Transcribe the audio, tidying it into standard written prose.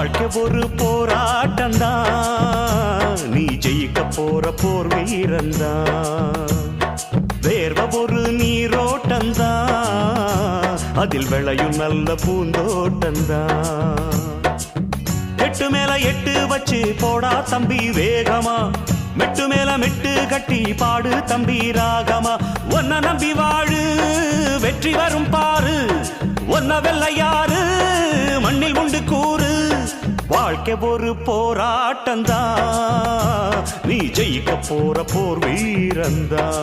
வாழ்க்கை ஒரு போராட்டம்தான், நீ ஜெயிக்க போற போர் வீரந்தான். வேர்வ ஒரு நீரோட்டந்தான், அதில் விளையும் நல்ல பூந்தோட்டந்தான். எட்டு மேல எட்டு வச்சு போடா தம்பி வேகமா, மெட்டு மேல மெட்டு கட்டி பாடு தம்பி ராகமா. ஒன்ன நம்பி வாழு, வெற்றி வரும் பாரு, ஒன்ன வெல்ல யாரு மண்ணில் உண்டு கூறு. வாழ்க்கை ஒரு போராட்டந்தான், நீ ஜெயிக்க போற போர் வீரந்தான்.